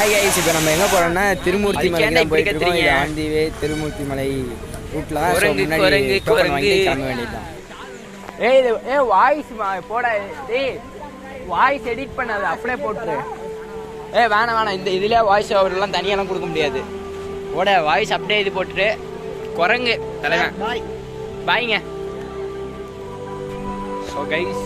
Hi guys, இப்போ நம்ம எங்கே போகிறோம்னா திருமூர்த்தி மலை தான் போயிட்டு இருக்கோம். இது ஆந்திவே திருமூர்த்தி மலை ரூட்டில் தான் வாங்கி கிளம்ப வேண்டியதுதான். வாய்ஸ் போட வாய்ஸ் எடிட் பண்ணாது, அப்படியே போட்டுரு. வேணாம் இந்த இதில் வாய்ஸ் ஓவர்லாம் தனியாலாம் கொடுக்க முடியாது. வாய்ஸ் அப்படியே இது போட்டுட்டு குரங்கு தலைவன் பாய்ங்க. ஸோ கைஸ்,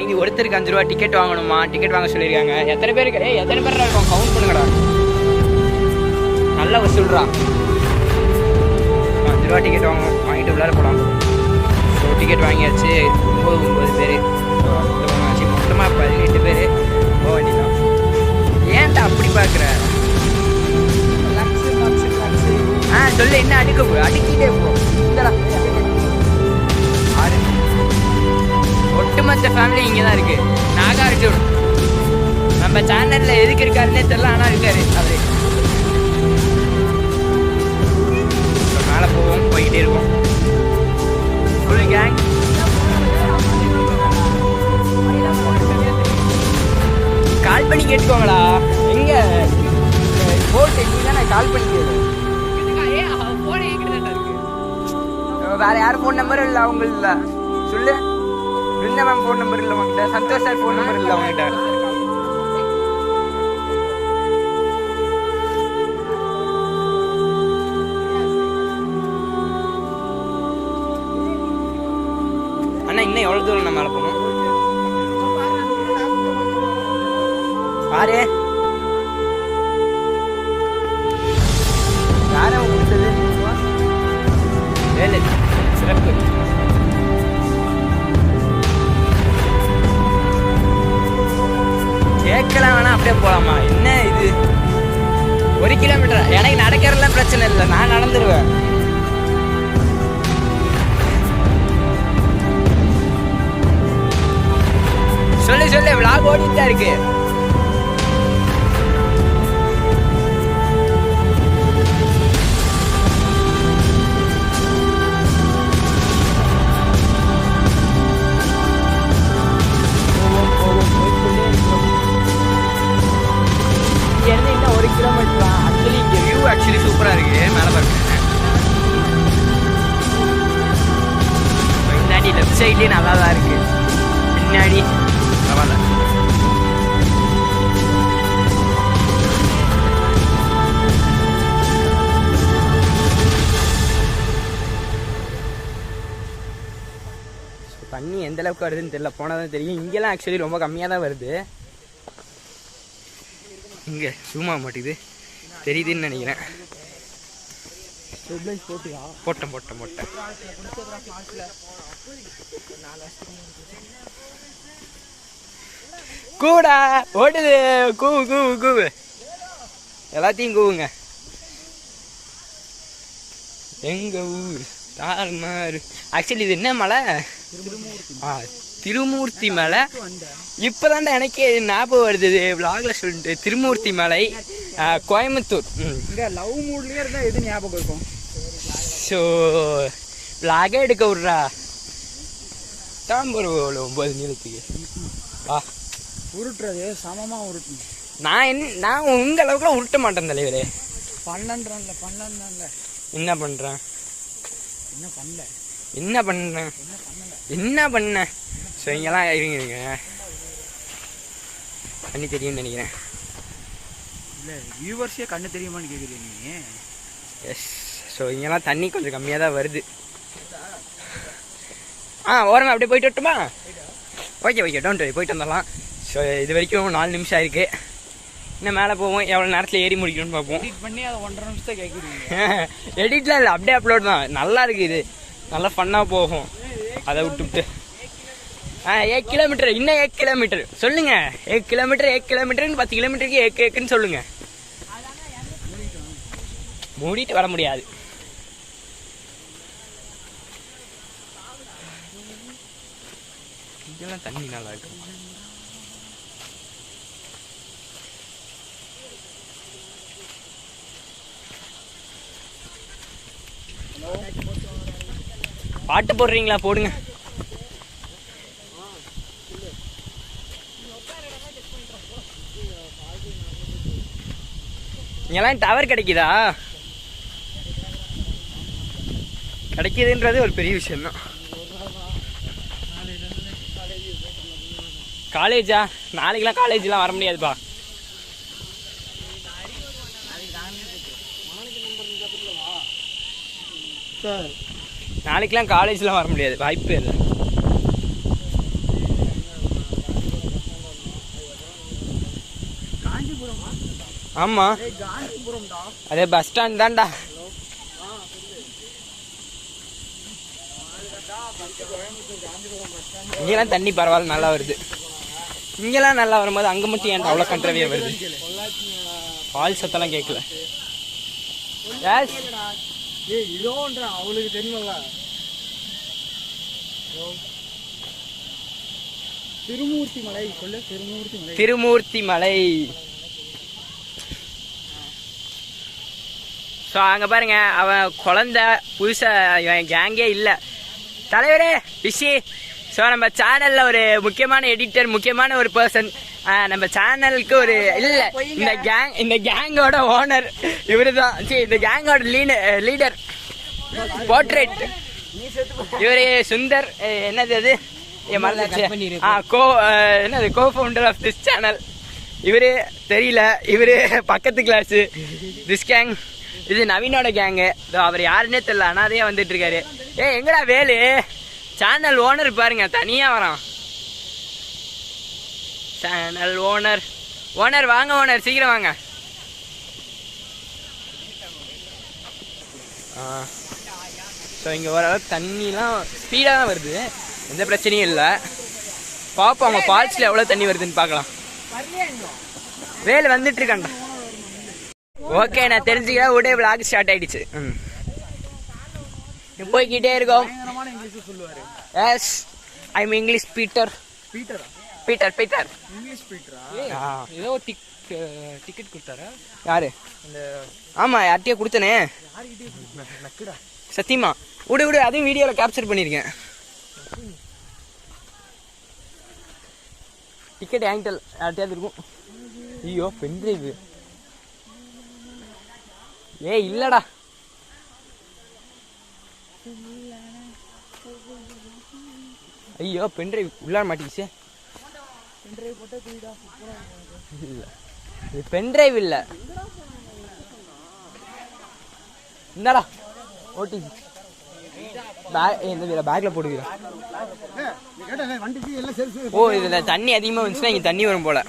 இங்கே ஒருத்தருக்கு 5 ரூபா டிக்கெட் வாங்கணுமா? டிக்கெட் வாங்க சொல்லியிருக்காங்க. எத்தனை பேருக்கு எத்தனை பேர் இருக்கும் கவுண்ட் பண்ணுங்கடா. நல்லா வசூல்றா. 5 ரூபா டிக்கெட் வாங்கிட்டு உள்ளார போகலாம். ஸோ டிக்கெட் வாங்கியாச்சு. 9 பேர் மொத்தமாக 18 பேர் போக வேண்டியதான். ஏன்டா அப்படி பார்க்குற? சொல்லு, என்ன அடுக்கிட்டே போ. ஒட்டுமொத்த ஃபேமிலி இங்கே தான் இருக்கு. நாகார்ஜுன் நம்ம சேனல்ல எதுக்கு இருக்காருன்னே தெரியல, ஆனால் இருக்காரு அவரு. மேலே போவோம், போய்கிட்டே இருக்கோம். Full gang. கால் பண்ணி கேட்டுக்கோங்களா. எங்க போட்டு எங்கன்னா கால் பண்ணி கேளு. வேற யாரும் ஃபோன் நம்பரும் இல்லை அவங்கள. சொல்லு, மேம் ஃபோன் நம்பர் இல்லை அவங்ககிட்ட. சந்தோஷ் சார் ஃபோன் நம்பர் இல்லை அவங்ககிட்ட. அண்ணா இன்னும் எவ்வளோ தூரம் நம்ம மேலே போகணும்? யாரு யாரும் கொடுத்தது? வேலை சிறப்பு. கேட்கலாம் வேணா, அப்படியே போகலாமா? என்ன இது 1 கிலோமீட்டர்? எனக்கு நடக்கிறதுலாம் பிரச்சனை இல்லை, நான் நடந்துருவேன். சொல்லு விளாக் ஓடிட்டு தான் இருக்கு. இன்னும் 1 கிலோமீட்டர் தான். ஆக்சுவலி இங்கே வியூ ஆக்சுவலி சூப்பராக இருக்கு. மேலே பாருங்க, முன்னாடி லெஃப்ட் சைட்லேயே நல்லா தான் இருக்கு. பின்னாடி பரவாயில்ல. தண்ணி எந்த அளவுக்கு வருதுன்னு தெரியல, போனதான் தெரியும். இங்கெல்லாம் ஆக்சுவலி ரொம்ப கம்மியாக தான் வருது. இங்கே சும்மா மாட்டேங்குது, தெரியுதுன்னு நினைக்கிறேன். போட்டேன். கூடா ஓடுது. கூவு எல்லாத்தையும் கூவுங்க. எங்க ஊர் தாழ்மாறு. ஆக்சுவலி இது என்ன மலை? திருமூர்த்தி மலை. இப்போதான்டா எனக்கே ஞாபகம் வருது விளாக்ல சொல்லிட்டு. திருமூர்த்தி மலை, கோயம்புத்தூர். இங்கே லவ் மூட்லேயே இருந்தால் எது ஞாபகம் இருக்கும்? ஸோ விளாகே எடுக்க விட்றா. தாம்பரம் 9 நீளத்துக்கு வா. உருட்டுறது சமமாக உருட்டணும். நான் உங்கள் அளவுக்குலாம் உருட்ட மாட்டேன் தலைவரே. பண்ணல. என்ன பண்ணுறேன்? என்ன பண்ணேன்? ஸோ இங்கெல்லாம் இருங்க, கண்ணு தெரியும்னு நினைக்கிறேன். இல்லை, வியூவர்ஸே கண்ணு தெரியுமான்னு கேட்குறீங்க நீ? எஸ். ஸோ இங்கெல்லாம் தண்ணி கொஞ்சம் கம்மியாக தான் வருது. ஓரமாக அப்படியே போயிட்டு வரட்டுமா? ஓகே டோன்ட் வரி, போயிட்டு வந்துடலாம். ஸோ இது வரைக்கும் 4 நிமிஷம் ஆயிருக்கு. இன்னும் மேலே போவோம். எவ்வளோ நேரத்தில் ஏறி முடிக்கணும்னு பார்ப்போம். எடிட் பண்ணி அதை 1.5 நிமிஷத்தை கேட்குறீங்க. எடிட்லாம் இல்லை, அப்படியே அப்லோட் தான். நல்லா இருக்குது, இது நல்லா ஃபன்னாக போகும். அதை விட்டுவிட்டு 1 கிலோமீட்டர், இன்னும் 1 கிலோமீட்டர் சொல்லுங்க. 1 கிலோமீட்டர் 10 கிலோமீட்டருக்கு ஏக்குன்னு சொல்லுங்க. மூடிட்டு வர முடியாது. இதெல்லாம் தண்ணி நல்லா இருக்கு. பாட்டு போடுறீங்களா? போடுங்க. இங்கெல்லாம் டவர் கிடைக்குதா? கிடைக்குதுன்றது ஒரு பெரிய விஷயம் தான். காலேஜா? நாளைக்கெல்லாம் காலேஜ்லாம் வர முடியாதுப்பா. நாளைக்கெல்லாம் காலேஜ்லாம் வர முடியாது, வாய்ப்பே இல்லை. ஆமா, அதே பஸ் ஸ்டாண்ட் தான்டா. இங்கெல்லாம் தண்ணி பரவாயில்ல, நல்லா வருது. இங்கெல்லாம் நல்லா வரும்போது அங்கே மட்டும் ஏன்டா அவ்வளோ கண்ட்ரவியாக வருது? பால் சத்தெல்லாம் கேட்கல. அவளுக்கு தெரியுமா? திருமூர்த்தி மலை சொல்லு. திருமூர்த்தி மலை. ஸோ அங்கே பாருங்க, அவன் குழந்தை புதுசாக கேங்கே இல்லை. தலைவரே பிஷி. ஸோ நம்ம சேனலில் ஒரு முக்கியமான எடிட்டர், முக்கியமான ஒரு பர்சன், நம்ம சேனலுக்கு ஒரு இல்லை, இந்த கேங்கோட ஓனர் இவரு தான். சரி, இந்த கேங்கோட லீடர் போர்ட்ரேட் இவரு சுந்தர். என்னது அது? என்னது co founder of this channel இவரு. தெரியல, இவரு பக்கத்து கிளாஸு. திஸ் கேங் இது நவீனோட கேங்கு. அவர் யாருன்னே தெரியல, அனாதையா வந்துட்டு இருக்காரு. எங்கடா வேலு? சேனல் ஓனர் பாருங்க, தனியா வரான். சேனல் ஓனர் வாங்க ஓனர், சீக்கிரம் வாங்க. ஸோ இங்கே ஓரளவுக்கு தண்ணிலாம் ஸ்பீடாக தான் வருது, எந்த பிரச்சனையும் இல்லை. பார்ப்போம் அவங்க ஃபால்ஸில் எவ்வளோ தண்ணி வருதுன்னு பார்க்கலாம். வேலை வந்துட்டு இருக்காண்டா. ஓகே, நான் தெரிஞ்சுக்கிறேன். உடைய விளாக் ஸ்டார்ட் ஆயிடுச்சு. போய்கிட்டே இருக்கோம். Yes, I am English Peter. Peter English பீட்டரா? ஏதோ டிக்கெட் கொடுத்தாரா? யாரு? ஆமா, யார்கிட்டயே கொடுத்தனே. சத்தியமா விடு, அதையும் வீடியோவில் கேப்சர் பண்ணியிருக்கேன். டிக்கெட் ஏங்கிட்டல் யார்கிட்டயாவது இருக்கும். ஐயோ, பென்ட்ரைவ். இல்லடா, ஐயோ பென்ட்ரைவ் உள்ளார மாட்டிக்கிச்சே. இல்லை, இது பென்ட்ரைவ் இல்லை. என்னடா ஓடிபி பேக்ல போடுவீரா? ஓ, இதுல தண்ணி அதிகமா வந்துச்சுன்னா இங்க தண்ணி வரும் போல.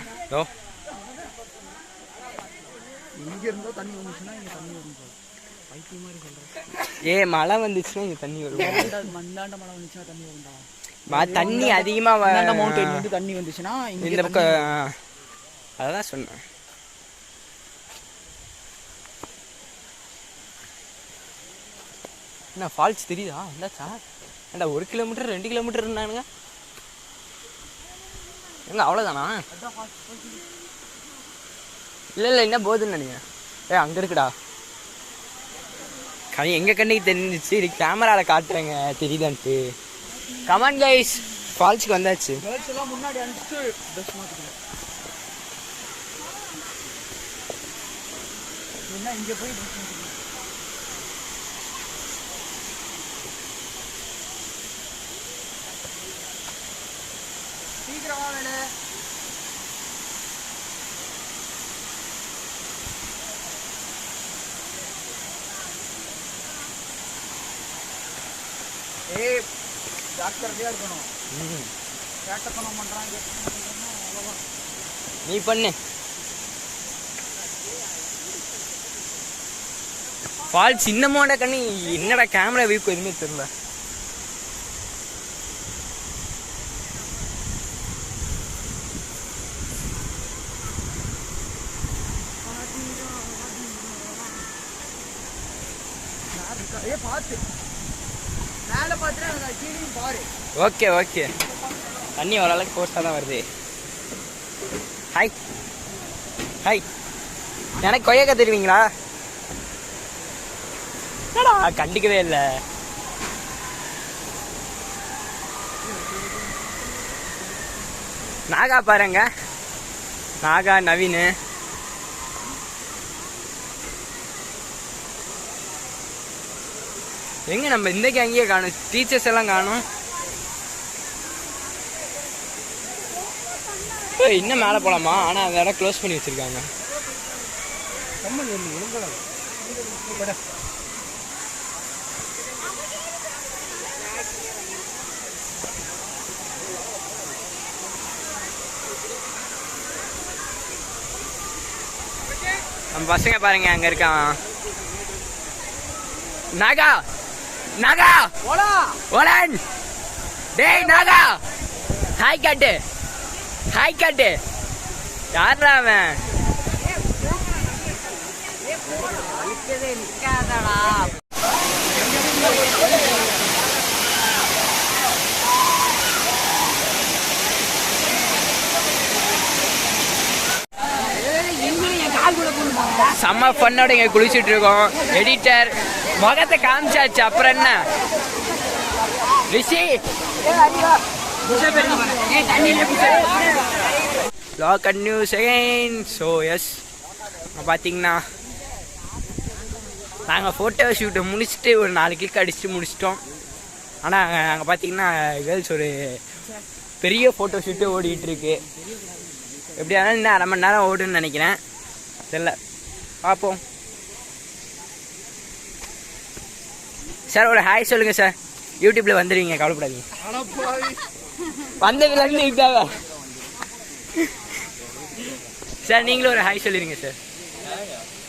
மழை வந்துச்சுன்னா இங்க தண்ணி வரும். தண்ணி அதிகமா தண்ணி வந்துச்சுன்னா இந்த பக்கம். அதான் சொன்னேன். என்ன ஃபால்ஸ் தெரியுதா? என்னச்சா? ஏண்டா 1 கிலோமீட்டர் 2 கிலோமீட்டர் இருந்தானுங்க. எங்க அவ்வளோதானா? இல்லை, என்ன போகுதுன்னு நினைக்கிறேன். அங்கே இருக்குடா. எங்கள் கண்ணுக்கு தெரிஞ்சிச்சு. இது கேமராவில் காட்டுறேங்க, தெரியுதான்ட்டு. கமான் கைஸ், ஃபால்ஸுக்கு வந்தாச்சு. முன்னாடி இங்கே போய் சீக்கிரமா வேலை. டாக்டர்லயே இருக்கணும். கேட்டப்பணம் பண்றாங்க. நீ பண்ணு. ஃபால்ஸ் இன்னமோட கண்ணு என்னடா கேமரா வியூக்கு எதுவுமே தெரியல. ஓகே, தண்ணி ஓரளவுக்கு போஸ்டா தான் வருது. ஹாய், எனக்கு கொய்யாக்கா தருவீங்களா? கண்டிக்கவே இல்லை. நாகா பாருங்க, நாகா நவீன். எங்கே நம்ம இன்றைக்கி அங்கேயே காணும், டீச்சர்ஸ் எல்லாம் காணும். இன்னும் மேலே போகலாமா? ஆனால் அந்த இடம் க்ளோஸ் பண்ணி வச்சுருக்காங்க. நம்ம பசங்க பாருங்க அங்கே இருக்கான். நாகா நாகா ஓலன் டேய் நாகா ஹாய் காட்டு ஹாய் காட்டு. யாரா அவன்? செம்ம ஃபன்னோட இங்கே குளிச்சுட்டு இருக்கோம். எடிட்டர் முகத்தை காமிச்சாச்சு, அப்புறம் என்ன ரிஷி கன்யூஸ் அகைன். ஸோ எஸ் பார்த்தீங்கன்னா நாங்கள் ஃபோட்டோ ஷூட்டை முடிச்சுட்டு ஒரு 4 கிளிக் அடிச்சுட்டு முடிச்சிட்டோம். ஆனால் நாங்கள் பார்த்தீங்கன்னா கேர்ள்ஸ் ஒரு பெரிய ஃபோட்டோ ஷூட்டு ஓடிட்டுருக்கு. எப்படி ஆனாலும் இன்னும் 1/2 மணி நேரம் ஓடுன்னு நினைக்கிறேன். தெரியல, பார்ப்போம். சார் ஒரு ஹாய் சொல்லுங்கள் சார். யூடியூப்பில் வந்துடுவீங்க, கவலைப்படாதீங்க. வந்ததுலேருந்து இதுதாங்க சார். நீங்களும் ஒரு ஹாய் சொல்லிடுங்க சார்.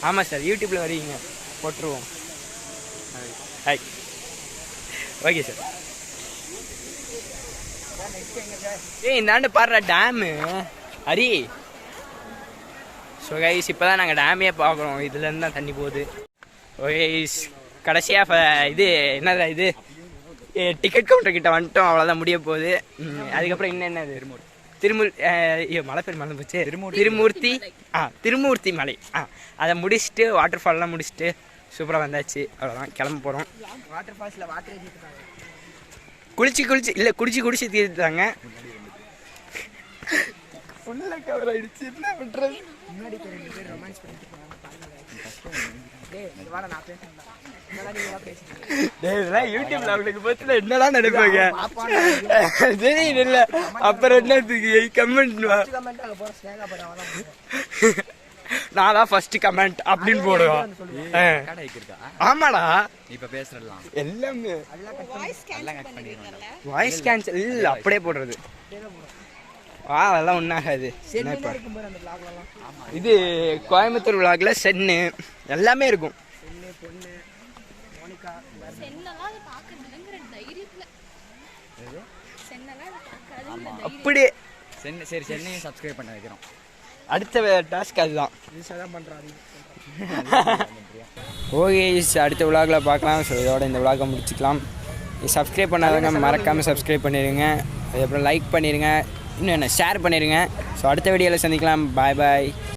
ஆமாம் சார், யூடியூப்பில் வருவீங்க, போட்டுருவோம். ஹாய். Okay sir. இந்தாண்டு பாடுற டேமு ஹரி. ஸோ கைஸ் இப்போ தான் நாங்கள் டேமே பார்க்குறோம். இதுலேருந்து தான் தண்ணி போகுது. ஓகே கடைசியாக இது என்னது இது டிக்கெட் கவுண்டர் கிட்ட வந்துட்டோம். அவ்வளோதான், முடிய போகுது. அதுக்கப்புறம் என்னது மலை பேர் மறந்து போச்சு. திருமூர்த்தி மலை. அதை முடிச்சுட்டு வாட்டர் ஃபால்லாம் முடிச்சுட்டு சூப்பராக வந்தாச்சு. அவ்வளோதான், கிளம்ப போகிறோம். வாட்டர் ஃபால்ஸில் குடிச்சு தீர்த்தாங்க. கவர் ஆயிடுச்சு. என்ன பண்ணுறது? முன்னாடி ரொமான்ஸ் பண்ணிட்டு யூடியூப்ல அவங்களுக்கு பத்தில என்னடா நினைப்பாங்க தெரியல. அப்புறம் என்னத்துக்கு கமெண்ட் நான் தான் ஃபர்ஸ்ட் கமெண்ட் அப்படின்னு போடுவேன். ஆமாடா இப்ப பேசுறலாம் எல்லாமே வாய்ஸ் கேன்சல் இல்ல, அப்படியே போடுறது. அதெல்லாம் ஒன்றாகாது. இது கோயம்புத்தூர் விளாக்ல சென்னு எல்லாமே இருக்கும். அப்படியே சரி, சென்னையும் சப்ஸ்கிரைப் பண்ண வைக்கிறோம். அடுத்த டாஸ்க் அதுதான். ஓகே, அடுத்த விளாகில் பார்க்கலாம். ஸோ இதோட இந்த விளாகை முடிச்சுக்கலாம். சப்ஸ்கிரைப் பண்ணாதவங்க மறக்காமல் சப்ஸ்கிரைப் பண்ணிடுங்க. அதுக்கப்புறம் லைக் பண்ணிடுங்க, இன்னும் என்ன ஷேர் பண்ணிடுங்க. ஸோ அடுத்த வீடியோவில் சந்திக்கலாம். பாய் பாய்.